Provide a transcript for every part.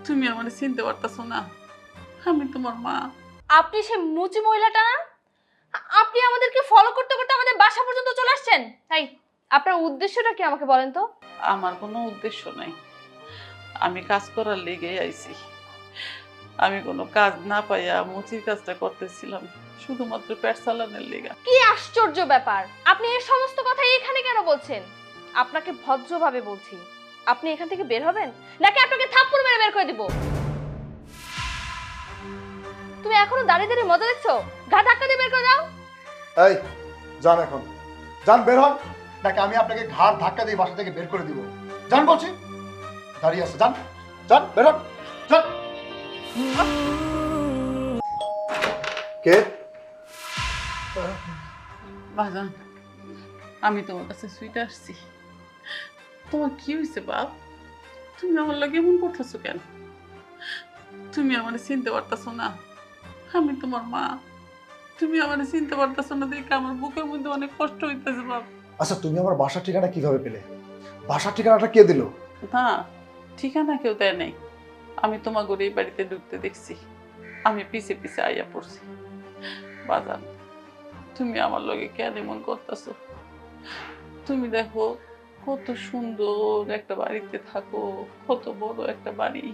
তুমি আমার চিনতে পারতাছো না? আমি তোমার মা। আপনি সে মুচি মহিলাটা না? আপনি আমাদেরকে ফলো করতে করতে আমাদের বাসা পর্যন্ত চলে আসছেন। তাই আপনার উদ্দেশ্যটা কি আমাকে বলেন তো? আমার কোনো উদ্দেশ্য নাই, আমি কাজ করার লেগেই আইছি। আমি কোনো কাজ না পাইয়া মুচির কাজটা করতেছিলাম শুধুমাত্র পেট চালানোর লেগা। কি আশ্চর্য ব্যাপার, আপনি এই সমস্ত কথা এখানে কেন বলছেন? আপনাকে ভদ্রভাবে বলছি, আপনি এখান থেকে বের হবেন নাকি আপনাকে থাপ্পড় মেরে বের করে দিব। তুমি এখনো দাঁড়িয়ে দাঁড়িয়ে মজা দেখছো? ঘা ধাক্কা দিয়ে বের করে দাও। এই যান, এখন যান, বের হন, নাকি আমি আপনাকে ঘাড় ধাক্কা দিয়ে বাসা থেকে বের করে দিব। যান বলছি, দাঁড়িয়ে আছে, যান যান, বের হন, যান। কে? বাজান, আমি তোমার কাছে সুইটে আসছি। তোমার কি হয়েছে বাপ? তুমি আমার লাগে এমন করতেছো কেন? তুমি আমার চিনতে পারতাছো না? আমি তোমার মা। তুমি আমার চিনতে পারতাছো না দেখে আমার বুকের মধ্যে অনেক কষ্ট হইতেছে বাপ। আচ্ছা, তুমি আমার বাসার ঠিকানা কিভাবে পেলে? বাসার ঠিকানাটা কে দিল? না, ঠিকানা কেউ দেয় নাই। আমি তোমাকে এই বাড়িতে ঢুকতে দেখছি, আমি পিছে পিছে আইয়া পড়ছি। বাজান, তুমি আমার লগে কেন এমন করতেছো? তুমি দেখো কত সুন্দর একটা বাড়িতে থাকো, কত বড় একটা বাড়ি,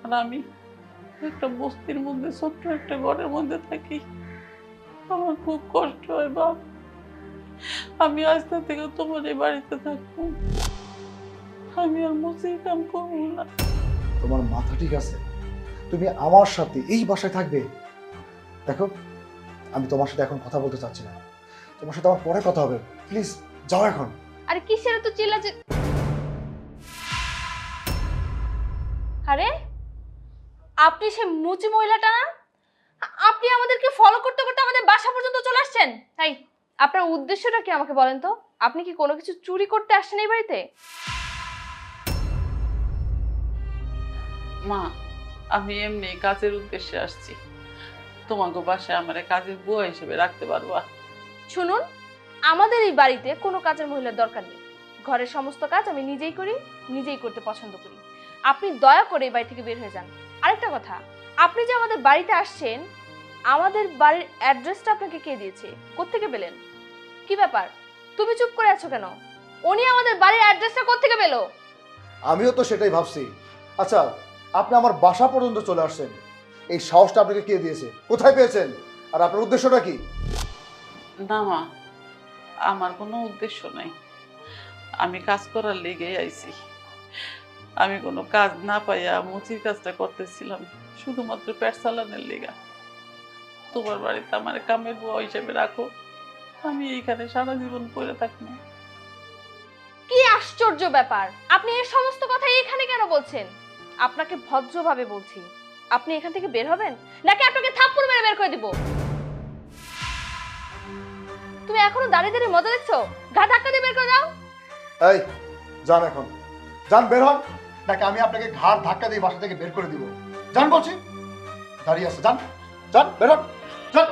আর আমি একটা বস্তির মধ্যে ছোট্ট একটা ঘরের মধ্যে থাকি। আমার খুব কষ্ট হয় বাপ। আমি আজ থেকে তোমার এই বাড়িতে থাকবো, আমি আর মুসির কাম করবো না। তোমার মাথা ঠিক আছে? তুমি আমার সাথে এই বাসায় থাকবে? দেখো, আমি তোমার সাথে এখন কথা বলতে চাচ্ছি না, তোমার সাথে আমার পরে কথা হবে। প্লিজ যাও এখন। আরে কিসের তো চিল্লাচি? আরে আপনি সে মুচি মহিলাটা না? আপনি আমাদেরকে ফলো করতে করতে আমাদের বাসা পর্যন্ত চলে আসছেন। তাই আপনার উদ্দেশ্যটা কি আমাকে বলেন তো? আপনি কি কোনো কিছু চুরি করতে আসছেন এই বাড়িতে? মা, আমি এমনি কাজের উদ্দেশ্যে আসছি। তোমাকে বাসায় আমার কাজের বুয়া হিসেবে রাখতে পারবা? শুনুন, আমাদের এই বাড়িতে কোনো কাজের মহিলার দরকার নেই। ঘরের সমস্ত কাজ আমি নিজেই করি, নিজেই করতে পছন্দ করি। আপনি দয়া করে এই বাড়ি থেকে বের হয়ে যান। আরেকটা কথা, আপনি যে আমাদের বাড়িতে আসছেন, আমাদের বাড়ির অ্যাড্রেসটা আপনাকে কে দিয়েছে? কোত্থেকে পেলেন? কি ব্যাপার, তুমি চুপ করে আছো কেন? উনি আমাদের বাড়ির অ্যাড্রেসটা কোত্থেকে পেলো? আমিও তো সেটাই ভাবছি। আচ্ছা, আপনি আমার বাসা পর্যন্ত চলে আসছেন, এই সাহসটা আপনাকে কে দিয়েছে? কোথায় পেয়েছেন? আর আপনার উদ্দেশ্যটা কি? না মা, আমার কোনো উদ্দেশ্য নাই, আমি কাজ করার লেগেই আইছি। আমি কোনো কাজ না পাইয়া মুচির কাজটা করতেছিলাম শুধুমাত্র পেট চালানোর লেগা। তোমার বাড়িতে আমার কামের বুয়া হিসেবে রাখো, আমি এইখানে সারা জীবন পড়ে থাকবো। কি আশ্চর্য ব্যাপার, আপনি এই সমস্ত কথা এখানে কেন বলছেন? আপনাকে ভদ্রভাবে বলছি, আপনি এখান থেকে বের হবেন নাকি আপনাকে থাপ্পড় মেরে বের করে দিব। তুমি এখনো দাঁড়িয়ে দাঁড়িয়ে মজা দেখছো? ঘা ধাক্কা দিয়ে বের করে দাও। এই যান, এখন যান, বের হন, নাকি আমি আপনাকে ঘাড় ধাক্কা দিয়ে বাসা থেকে বের করে দিব। যান বলছি, দাঁড়িয়ে আছে, যান যান, বের হন, যান।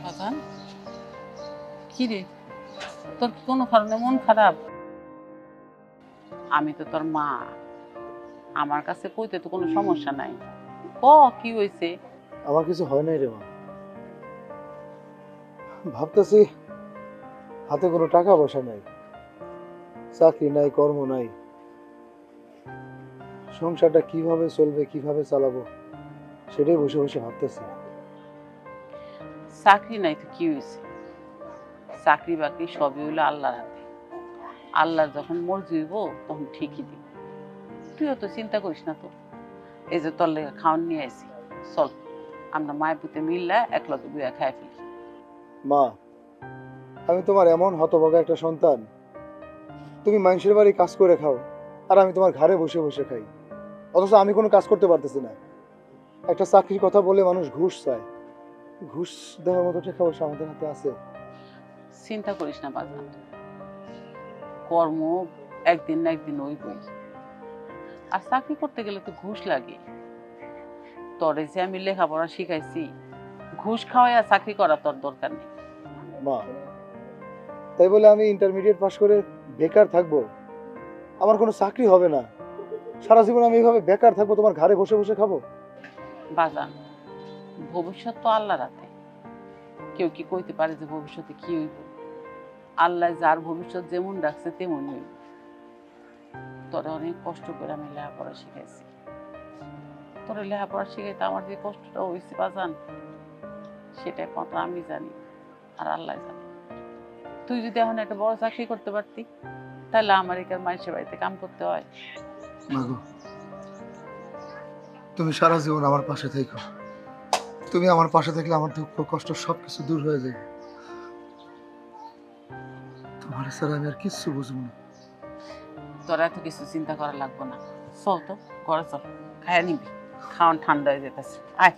বাজান, কি রে, তোর কি কোনো কারণে মন খারাপ? আমি তো তোর মা, আমার কাছে কইতে তো কোনো সমস্যা নাই। ক, কি হয়েছে? আমার কিছু হয় নাই রে মা, ভাবতেছি হাতে কোনো টাকা পয়সা নাই, চাকরি নাই, কর্ম নাই, সংসারটা কিভাবে চলবে, কিভাবে চালাবো, সেটাই বসে বসে ভাবতেছি। চাকরি নাই তো কি হয়েছে? চাকরি বাকরি সবই হইলো আল্লাহর হাতে। আল্লাহ যখন মর্জি হইব তখন ঠিকই দিব। তুইও তো চিন্তা করিস না তো। এই যে তোর লেগে খাওয়ান নিয়ে আইছি, চল আমরা মায়ের পুতে মিললে একলগে বুয়া খাই ফেলি। মা, আমি তোমার এমন হতভাগা একটা সন্তান, তুমি মানুষের বাড়ি কাজ করে খাও আর আমি তোমার ঘরে বসে বসে খাই, অথচ আমি কোনো কাজ করতে পারতেছি না। একটা চাকরির কথা বলে মানুষ ঘুষ চায়, ঘুষ দেওয়ার মতো টাকা পয়সা আমাদের হাতে আছে? চিন্তা করিস না বাজান, কর্ম একদিন না একদিন হইবই। আর চাকরি করতে গেলে তো ঘুষ লাগে। তোরে যে আমি লেখাপড়া শিখাইছি, ঘুষ খাওয়াই আর চাকরি করা তোর দরকার নেই। মা, তাই বলে আমি ইন্টারমিডিয়েট পাশ করে বেকার থাকবো? আমার কোনো চাকরি হবে না, সারা জীবন আমি এইভাবে বেকার থাকবো, তোমার ঘরে বসে বসে খাবো? বাজান, ভবিষ্যৎ তো আল্লাহর হাতে। কেউ কি কইতে পারে যে ভবিষ্যতে কি হইব? আল্লাহ যার ভবিষ্যৎ যেমন রাখছে তেমন হইব। তোরে অনেক কষ্ট করে আমি লেখাপড়া শিখাইছি। তোরে লেখাপড়া শিখাইতে আমার যে কষ্টটা হয়েছে বাজান, সেটা একমাত্র আমি জানি আর আল্লাহ জানে। তুই যদি এখন একটা বড় চাকরি করতে পারতি, তাহলে আমার এখানে মানুষের বাড়িতে কাম করতে হয়? মাগো, তুমি সারা জীবন আমার পাশে থেকো। তুমি আমার পাশে থাকলে আমার দুঃখ কষ্ট সবকিছু দূর হয়ে যায়। তোমার ছাড়া আমি আর কিচ্ছু বুঝবো না। তোর এত কিছু চিন্তা করা লাগবে না। চল তো ঘরে চল, খাইয়া নিবি, খাওয়ান ঠান্ডা হয়ে যেতেছে। আয়।